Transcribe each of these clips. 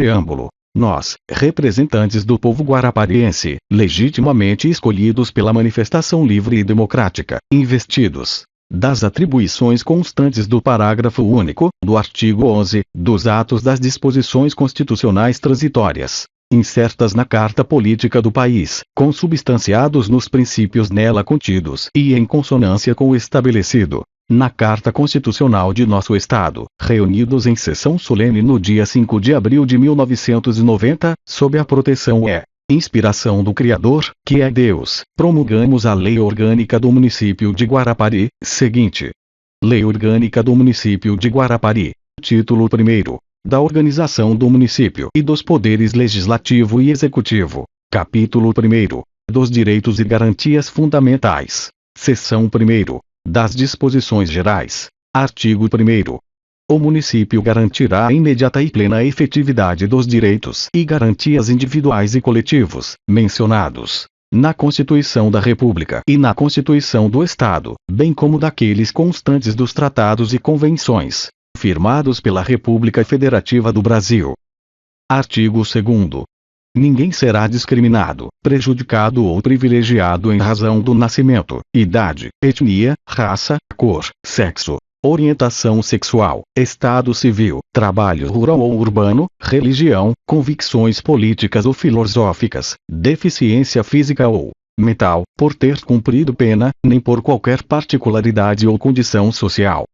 Preâmbulo. Nós, representantes do povo guarapariense, legitimamente escolhidos pela manifestação livre e democrática, investidos das atribuições constantes do parágrafo único, do artigo 11, dos atos das disposições constitucionais transitórias, insertas na Carta Política do país, consubstanciados nos princípios nela contidos e em consonância com o estabelecido na Carta Constitucional de nosso Estado, reunidos em sessão solene no dia 5 de abril de 1990, sob a proteção e inspiração do Criador, que é Deus, promulgamos a Lei Orgânica do Município de Guarapari, seguinte. Lei Orgânica do Município de Guarapari. Título 1º. Da Organização do Município e dos Poderes Legislativo e Executivo. Capítulo 1º. Dos Direitos e Garantias Fundamentais. Seção 1º. Das Disposições Gerais. Artigo 1º. O município garantirá a imediata e plena efetividade dos direitos e garantias individuais e coletivos, mencionados na Constituição da República e na Constituição do Estado, bem como daqueles constantes dos tratados e convenções, firmados pela República Federativa do Brasil. Artigo 2º. Ninguém será discriminado, prejudicado ou privilegiado em razão do nascimento, idade, etnia, raça, cor, sexo, orientação sexual, estado civil, trabalho rural ou urbano, religião, convicções políticas ou filosóficas, deficiência física ou mental, por ter cumprido pena, nem por qualquer particularidade ou condição social.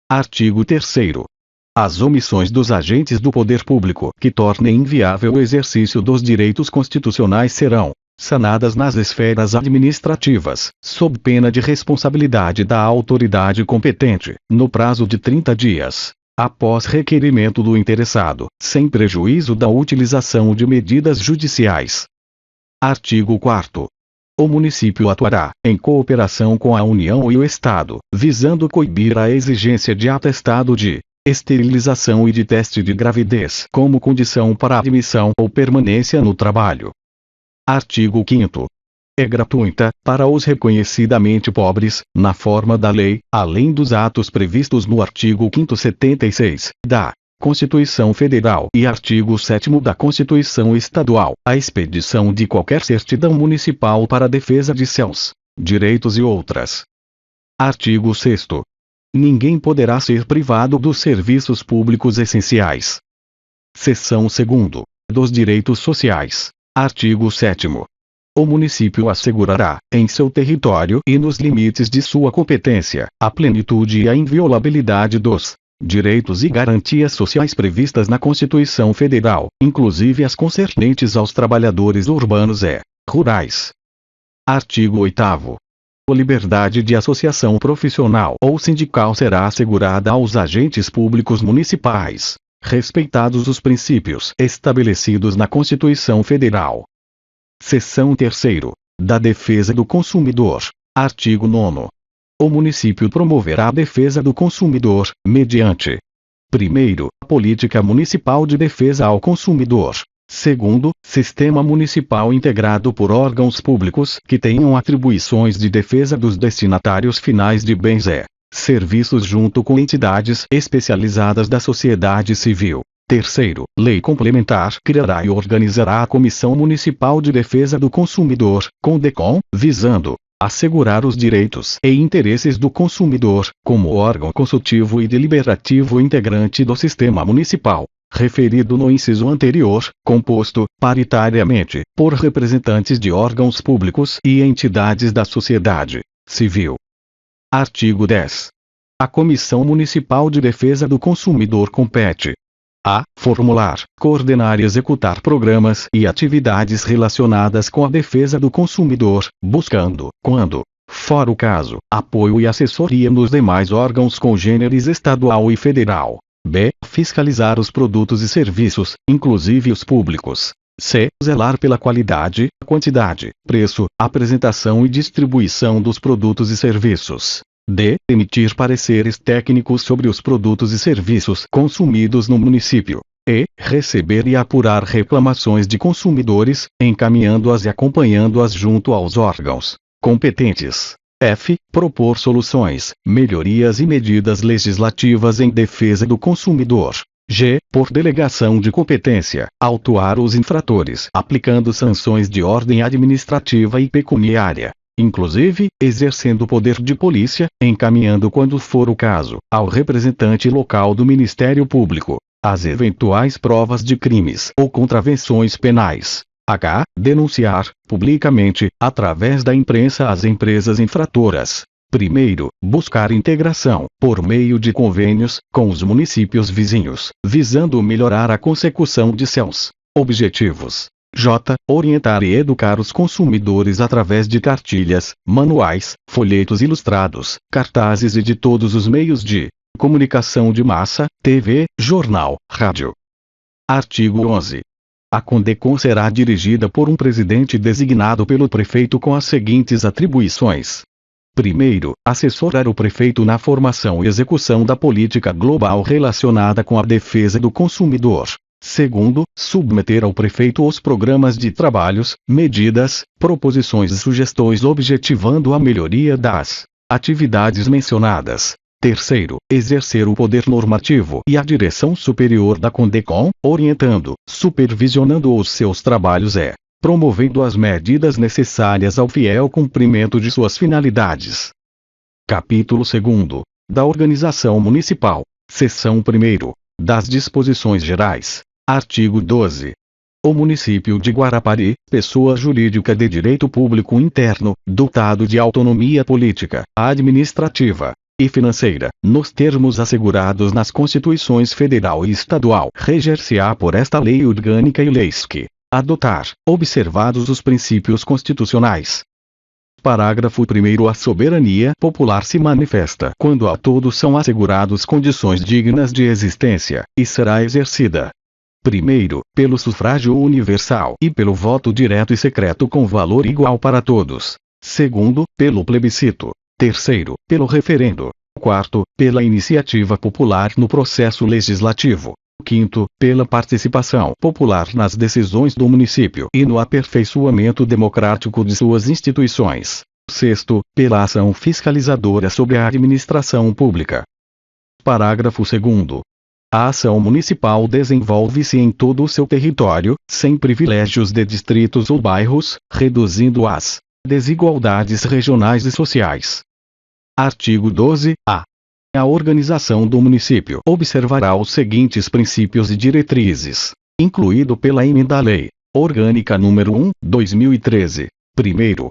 Artigo 3º. As omissões dos agentes do poder público que tornem inviável o exercício dos direitos constitucionais serão sanadas nas esferas administrativas, sob pena de responsabilidade da autoridade competente, no prazo de 30 dias, após requerimento do interessado, sem prejuízo da utilização de medidas judiciais. Artigo 4º. O município atuará, em cooperação com a União e o Estado, visando coibir a exigência de atestado de esterilização e de teste de gravidez como condição para admissão ou permanência no trabalho. Artigo 5º. É gratuita, para os reconhecidamente pobres, na forma da lei, além dos atos previstos no artigo 5º 76, da Constituição Federal e artigo 7º da Constituição Estadual, a expedição de qualquer certidão municipal para a defesa de seus direitos e outras. Artigo 6º. Ninguém poderá ser privado dos serviços públicos essenciais. Seção 2º. Dos Direitos Sociais. Artigo 7º. O município assegurará, em seu território e nos limites de sua competência, a plenitude e a inviolabilidade dos direitos e garantias sociais previstas na Constituição Federal, inclusive as concernentes aos trabalhadores urbanos e rurais. Artigo 8º. A liberdade de associação profissional ou sindical será assegurada aos agentes públicos municipais, respeitados os princípios estabelecidos na Constituição Federal. Seção 3º. Da Defesa do Consumidor. Artigo 9º. O município promoverá a defesa do consumidor, mediante: 1º, a Política Municipal de Defesa ao Consumidor. 2º, Sistema Municipal integrado por órgãos públicos que tenham atribuições de defesa dos destinatários finais de bens e serviços junto com entidades especializadas da sociedade civil. 3º, Lei Complementar criará e organizará a Comissão Municipal de Defesa do Consumidor, CONDECOM, visando assegurar os direitos e interesses do consumidor, como órgão consultivo e deliberativo integrante do sistema municipal, referido no inciso anterior, composto, paritariamente, por representantes de órgãos públicos e entidades da sociedade civil. Artigo 10. A Comissão Municipal de Defesa do Consumidor compete: a. Formular, coordenar e executar programas e atividades relacionadas com a defesa do consumidor, buscando, quando for o caso, apoio e assessoria nos demais órgãos congêneres estadual e federal. B. Fiscalizar os produtos e serviços, inclusive os públicos. C. Zelar pela qualidade, quantidade, preço, apresentação e distribuição dos produtos e serviços. D. Emitir pareceres técnicos sobre os produtos e serviços consumidos no município. E. Receber e apurar reclamações de consumidores, encaminhando-as e acompanhando-as junto aos órgãos competentes. F. Propor soluções, melhorias e medidas legislativas em defesa do consumidor. g. Por delegação de competência, autuar os infratores, aplicando sanções de ordem administrativa e pecuniária, inclusive, exercendo o poder de polícia, encaminhando quando for o caso, ao representante local do Ministério Público, as eventuais provas de crimes ou contravenções penais. H. Denunciar, publicamente, através da imprensa as empresas infratoras. Primeiro, buscar integração, por meio de convênios, com os municípios vizinhos, visando melhorar a consecução de seus objetivos. J. Orientar e educar os consumidores através de cartilhas, manuais, folhetos ilustrados, cartazes e de todos os meios de comunicação de massa, TV, jornal, rádio. Artigo 11. A CONDECOM será dirigida por um presidente designado pelo prefeito com as seguintes atribuições. Primeiro, assessorar o prefeito na formação e execução da política global relacionada com a defesa do consumidor. Segundo, submeter ao prefeito os programas de trabalhos, medidas, proposições e sugestões objetivando a melhoria das atividades mencionadas. Terceiro, exercer o poder normativo e a direção superior da CONDECOM, orientando, supervisionando os seus trabalhos e promovendo as medidas necessárias ao fiel cumprimento de suas finalidades. Capítulo 2. Da Organização Municipal. Seção 1. Das Disposições Gerais. Artigo 12. O município de Guarapari, pessoa jurídica de direito público interno, dotado de autonomia política, administrativa e financeira, nos termos assegurados nas Constituições Federal e Estadual, reger-se-á por esta lei orgânica e leis que adotar, observados os princípios constitucionais. Parágrafo 1º. A soberania popular se manifesta quando a todos são assegurados condições dignas de existência, e será exercida. Primeiro, pelo sufrágio universal e pelo voto direto e secreto com valor igual para todos. Segundo, pelo plebiscito. Terceiro, pelo referendo. Quarto, pela iniciativa popular no processo legislativo. Quinto, pela participação popular nas decisões do município e no aperfeiçoamento democrático de suas instituições. Sexto, pela ação fiscalizadora sobre a administração pública. Parágrafo 2º. A ação municipal desenvolve-se em todo o seu território, sem privilégios de distritos ou bairros, reduzindo as desigualdades regionais e sociais. Artigo 12-A. A organização do município observará os seguintes princípios e diretrizes, incluído pela emenda à Lei Orgânica nº 1/2013. Primeiro,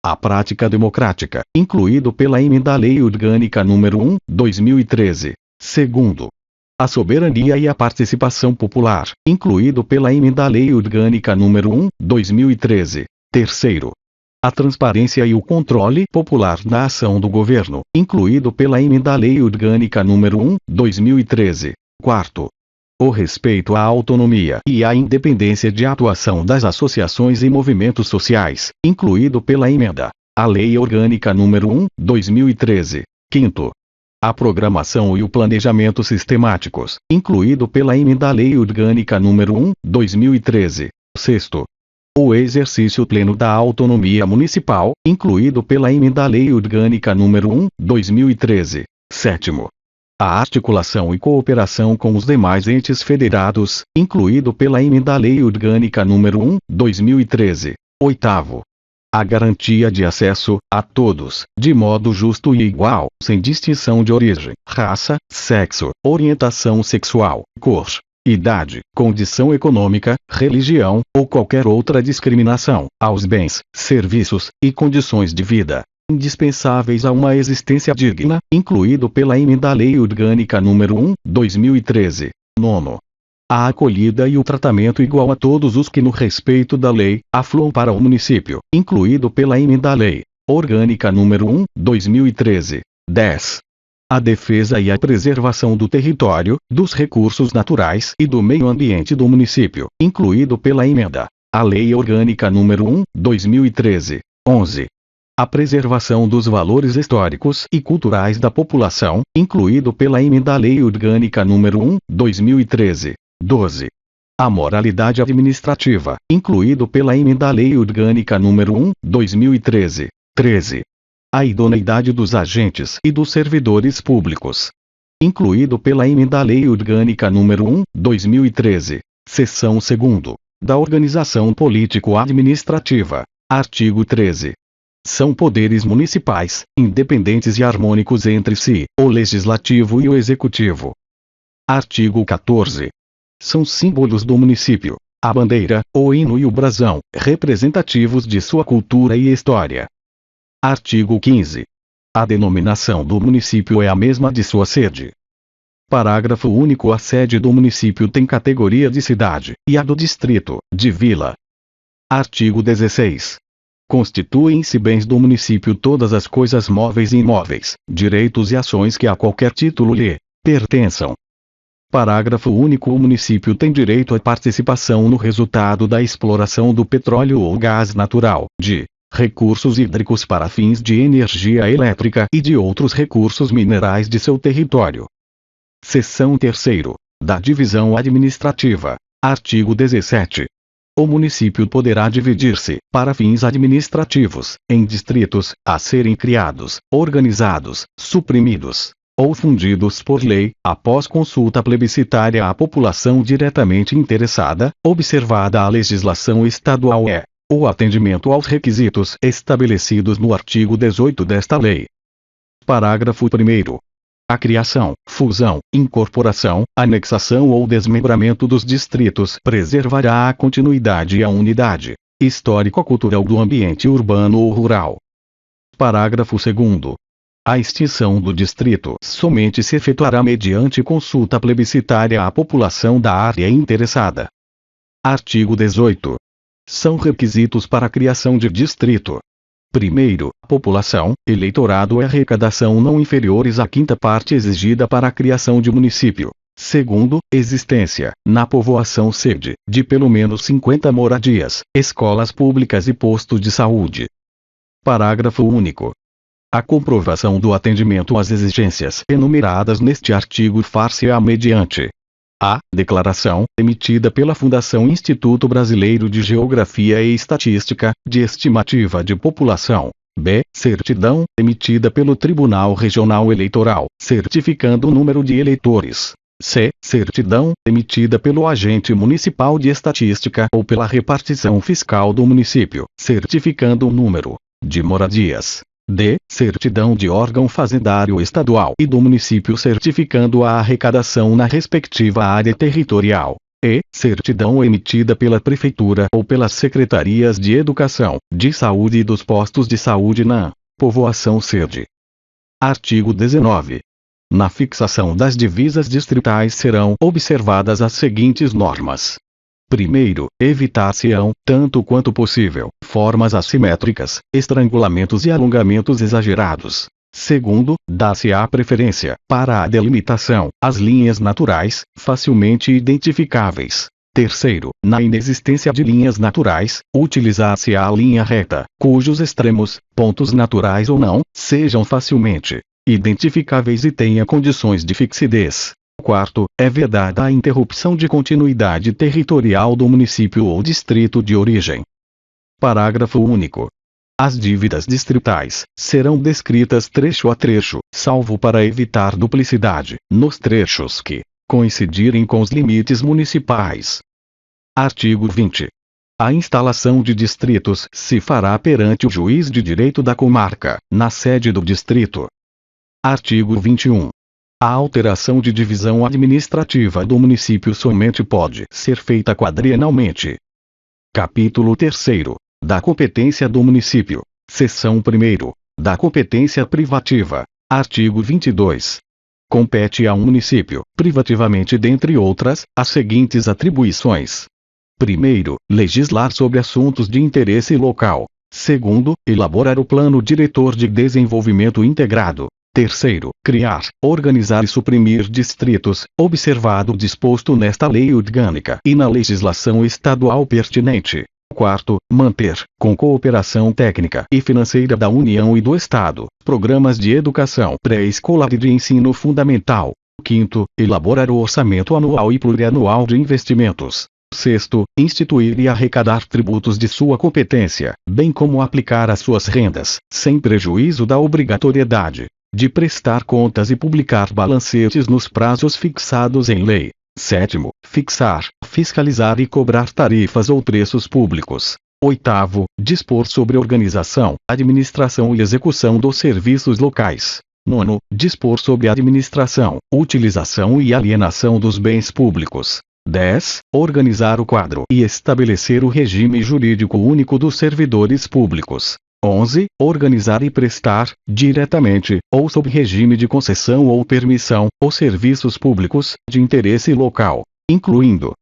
a prática democrática, incluído pela emenda à Lei Orgânica nº 1/2013. Segundo, a soberania e a participação popular, incluído pela emenda à Lei Orgânica nº 1/2013. Terceiro, a transparência e o controle popular na ação do governo, incluído pela emenda à Lei Orgânica nº 1/2013. Quarto, o respeito à autonomia e à independência de atuação das associações e movimentos sociais, incluído pela emenda à Lei Orgânica nº 1/2013. Quinto, a programação e o planejamento sistemáticos, incluído pela emenda à Lei Orgânica nº 1/2013. Sexto, o exercício pleno da autonomia municipal, incluído pela emenda à Lei Orgânica nº 1/2013. Sétimo, a articulação e cooperação com os demais entes federados, incluído pela emenda à Lei Orgânica nº 1/2013. Oitavo, a garantia de acesso a todos, de modo justo e igual, sem distinção de origem, raça, sexo, orientação sexual, cor, idade, condição econômica, religião, ou qualquer outra discriminação, aos bens, serviços, e condições de vida indispensáveis a uma existência digna, incluído pela emenda à Lei Orgânica nº 1/2013. Nono, a acolhida e o tratamento igual a todos os que no respeito da lei, afluam para o município, incluído pela emenda à Lei Orgânica nº 1/2013. 10. A defesa e a preservação do território, dos recursos naturais e do meio ambiente do município, incluído pela emenda à Lei Orgânica nº 1/2013. 11. A preservação dos valores históricos e culturais da população, incluído pela emenda à Lei Orgânica nº 1/2013. 12. A moralidade administrativa, incluído pela emenda à Lei Orgânica nº 1/2013. 13. A idoneidade dos agentes e dos servidores públicos, incluído pela Emenda à Lei Orgânica nº 1, 2013, seção 2ª, da Organização Político-Administrativa. Artigo 13. São poderes municipais, independentes e harmônicos entre si, o Legislativo e o Executivo. Artigo 14. São símbolos do município a bandeira, o hino e o brasão, representativos de sua cultura e história. Artigo 15. A denominação do município é a mesma de sua sede. Parágrafo único. A sede do município tem categoria de cidade, e a do distrito, de vila. Artigo 16. Constituem-se bens do município todas as coisas móveis e imóveis, direitos e ações que a qualquer título lhe pertençam. Parágrafo único. O município tem direito à participação no resultado da exploração do petróleo ou gás natural, de recursos hídricos para fins de energia elétrica e de outros recursos minerais de seu território. Seção 3ª. Da Divisão Administrativa. Artigo 17. O município poderá dividir-se, para fins administrativos, em distritos, a serem criados, organizados, suprimidos ou fundidos por lei, após consulta plebiscitária à população diretamente interessada, observada a legislação estadual e o atendimento aos requisitos estabelecidos no artigo 18 desta lei. Parágrafo 1º. A criação, fusão, incorporação, anexação ou desmembramento dos distritos preservará a continuidade e a unidade histórico-cultural do ambiente urbano ou rural. Parágrafo 2º. A extinção do distrito somente se efetuará mediante consulta plebiscitária à população da área interessada. Artigo 18. São requisitos para a criação de distrito: primeiro, população, eleitorado e arrecadação não inferiores à quinta parte exigida para a criação de município. Segundo, existência, na povoação sede, de pelo menos 50 moradias, escolas públicas e postos de saúde. Parágrafo único. A comprovação do atendimento às exigências enumeradas neste artigo far-se-á mediante: a. Declaração, emitida pela Fundação Instituto Brasileiro de Geografia e Estatística, de estimativa de população. b. Certidão, emitida pelo Tribunal Regional Eleitoral, certificando o número de eleitores. c. Certidão, emitida pelo agente municipal de estatística ou pela repartição fiscal do município, certificando o número de moradias. d. Certidão de órgão fazendário estadual e do município certificando a arrecadação na respectiva área territorial. e. Certidão emitida pela prefeitura ou pelas secretarias de educação, de saúde e dos postos de saúde na povoação sede. Artigo 19. Na fixação das divisas distritais serão observadas as seguintes normas. Primeiro, evitar-se-ão, tanto quanto possível, formas assimétricas, estrangulamentos e alongamentos exagerados. Segundo, dá-se-á preferência, para a delimitação, as linhas naturais, facilmente identificáveis. Terceiro, na inexistência de linhas naturais, utilizar-se-á a linha reta, cujos extremos, pontos naturais ou não, sejam facilmente identificáveis e tenha condições de fixidez. Quarto, é vedada a interrupção de continuidade territorial do município ou distrito de origem. Parágrafo único. As dívidas distritais serão descritas trecho a trecho, salvo para evitar duplicidade, nos trechos que coincidirem com os limites municipais. Artigo 20. A instalação de distritos se fará perante o juiz de direito da comarca, na sede do distrito. Artigo 21. A alteração de divisão administrativa do município somente pode ser feita quadrienalmente. Capítulo 3º. Da competência do município. Seção 1º. Da competência privativa. Artigo 22. Compete a um município, privativamente dentre outras, as seguintes atribuições. Primeiro, legislar sobre assuntos de interesse local. Segundo, elaborar o plano diretor de desenvolvimento integrado. Terceiro, criar, organizar e suprimir distritos, observado o disposto nesta lei orgânica e na legislação estadual pertinente. Quarto, manter, com cooperação técnica e financeira da União e do Estado, programas de educação pré-escolar e de ensino fundamental. Quinto, elaborar o orçamento anual e plurianual de investimentos. Sexto, instituir e arrecadar tributos de sua competência, bem como aplicar as suas rendas, sem prejuízo da obrigatoriedade de prestar contas e publicar balancetes nos prazos fixados em lei. 7º, fixar, fiscalizar e cobrar tarifas ou preços públicos. 8º, dispor sobre organização, administração e execução dos serviços locais. 9º, dispor sobre a administração, utilização e alienação dos bens públicos. 10. Organizar o quadro e estabelecer o regime jurídico único dos servidores públicos. 11. Organizar e prestar, diretamente, ou sob regime de concessão ou permissão, os serviços públicos de interesse local, incluindo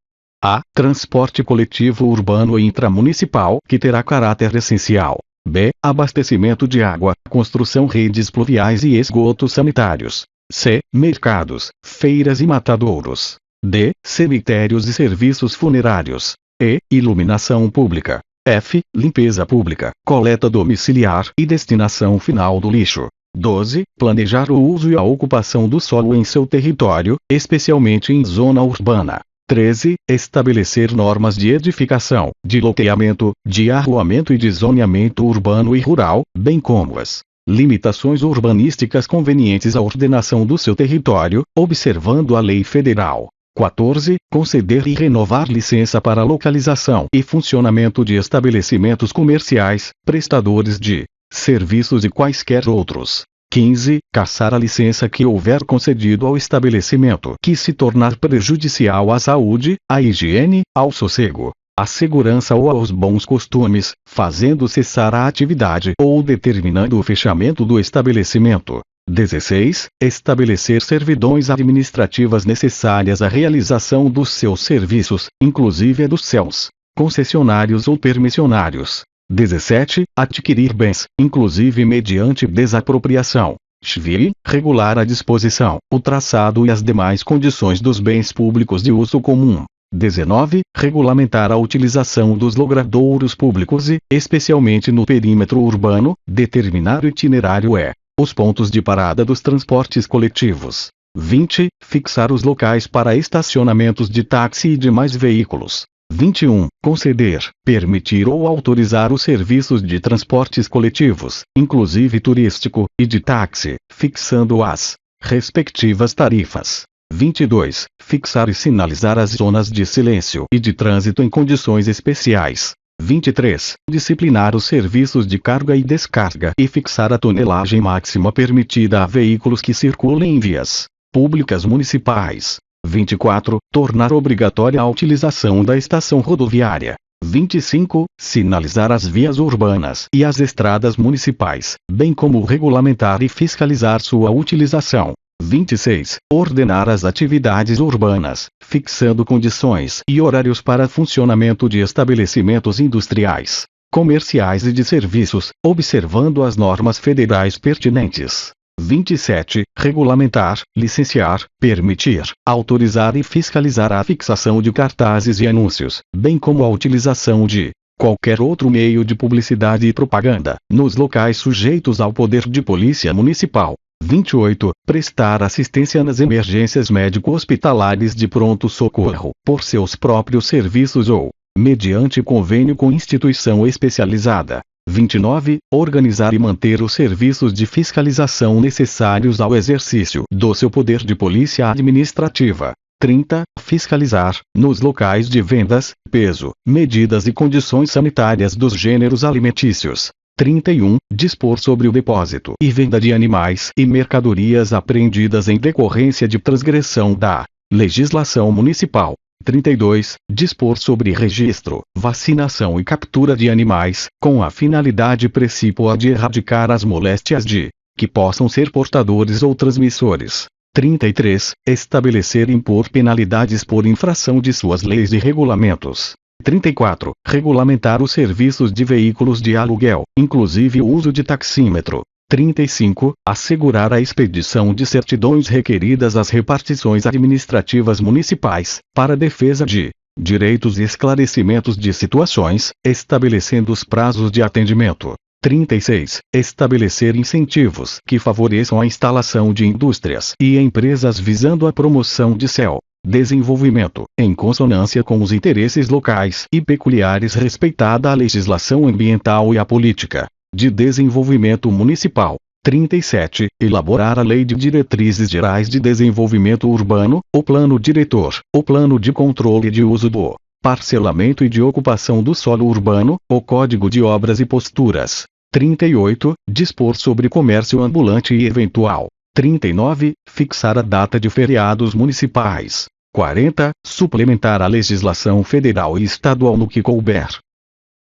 a. Transporte coletivo urbano e intramunicipal, que terá caráter essencial. B. Abastecimento de água, construção redes pluviais e esgotos sanitários. C. Mercados, feiras e matadouros. D. Cemitérios e serviços funerários. E. Iluminação pública. F. Limpeza pública, coleta domiciliar e destinação final do lixo. 12. Planejar o uso e a ocupação do solo em seu território, especialmente em zona urbana. 13. Estabelecer normas de edificação, de loteamento, de arruamento e de zoneamento urbano e rural, bem como as limitações urbanísticas convenientes à ordenação do seu território, observando a lei federal. 14. Conceder e renovar licença para localização e funcionamento de estabelecimentos comerciais, prestadores de serviços e quaisquer outros. 15. Cassar a licença que houver concedido ao estabelecimento que se tornar prejudicial à saúde, à higiene, ao sossego, à segurança ou aos bons costumes, fazendo cessar a atividade ou determinando o fechamento do estabelecimento. 16. Estabelecer servidões administrativas necessárias à realização dos seus serviços, inclusive a dos seus concessionários ou permissionários. 17. Adquirir bens, inclusive mediante desapropriação. 20. Regular a disposição, o traçado e as demais condições dos bens públicos de uso comum. 19. Regulamentar a utilização dos logradouros públicos e, especialmente no perímetro urbano, determinar o itinerário e os pontos de parada dos transportes coletivos. 20. Fixar os locais para estacionamentos de táxi e demais veículos. 21. Conceder, permitir ou autorizar os serviços de transportes coletivos, inclusive turístico, e de táxi, fixando as respectivas tarifas. 22. Fixar e sinalizar as zonas de silêncio e de trânsito em condições especiais. 23. Disciplinar os serviços de carga e descarga e fixar a tonelagem máxima permitida a veículos que circulem em vias públicas municipais. 24. Tornar obrigatória a utilização da estação rodoviária. 25. Sinalizar as vias urbanas e as estradas municipais, bem como regulamentar e fiscalizar sua utilização. 26. Ordenar as atividades urbanas, fixando condições e horários para funcionamento de estabelecimentos industriais, comerciais e de serviços, observando as normas federais pertinentes. 27. Regulamentar, licenciar, permitir, autorizar e fiscalizar a fixação de cartazes e anúncios, bem como a utilização de qualquer outro meio de publicidade e propaganda, nos locais sujeitos ao poder de polícia municipal. 28. Prestar assistência nas emergências médico-hospitalares de pronto-socorro, por seus próprios serviços ou mediante convênio com instituição especializada. 29. Organizar e manter os serviços de fiscalização necessários ao exercício do seu poder de polícia administrativa. 30. Fiscalizar, nos locais de vendas, peso, medidas e condições sanitárias dos gêneros alimentícios. 31. Dispor sobre o depósito e venda de animais e mercadorias apreendidas em decorrência de transgressão da legislação municipal. 32. Dispor sobre registro, vacinação e captura de animais, com a finalidade precípua de erradicar as moléstias de que possam ser portadores ou transmissores. 33. Estabelecer e impor penalidades por infração de suas leis e regulamentos. 34. Regulamentar os serviços de veículos de aluguel, inclusive o uso de taxímetro. 35. Assegurar a expedição de certidões requeridas às repartições administrativas municipais, para defesa de direitos e esclarecimentos de situações, estabelecendo os prazos de atendimento. 36. Estabelecer incentivos que favoreçam a instalação de indústrias e empresas visando a promoção de seu desenvolvimento, em consonância com os interesses locais e peculiares respeitada a legislação ambiental e a política de desenvolvimento municipal. 37. Elaborar a Lei de Diretrizes Gerais de Desenvolvimento Urbano, o Plano Diretor, o Plano de Controle de Uso do Parcelamento e de Ocupação do Solo Urbano, o Código de Obras e Posturas. 38. Dispor sobre comércio ambulante e eventual. 39. Fixar a data de feriados municipais. 40. Suplementar a legislação federal e estadual no que couber.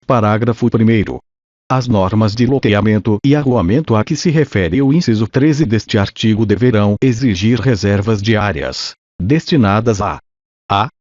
Parágrafo 1º. As normas de loteamento e arruamento a que se refere o inciso 13 deste artigo deverão exigir reservas de áreas destinadas a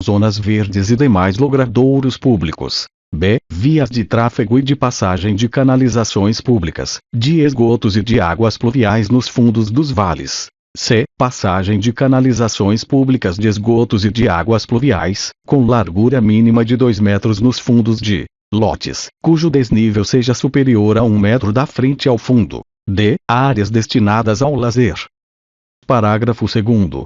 zonas verdes e demais logradouros públicos. b. Vias de tráfego e de passagem de canalizações públicas, de esgotos e de águas pluviais nos fundos dos vales. c. Passagem de canalizações públicas de esgotos e de águas pluviais, com largura mínima de 2 metros nos fundos de lotes, cujo desnível seja superior a 1 metro da frente ao fundo. d. Áreas destinadas ao lazer. Parágrafo 2º.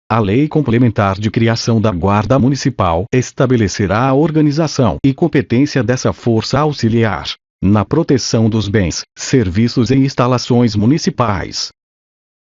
A Lei Complementar de Criação da Guarda Municipal estabelecerá a organização e competência dessa força auxiliar na proteção dos bens, serviços e instalações municipais,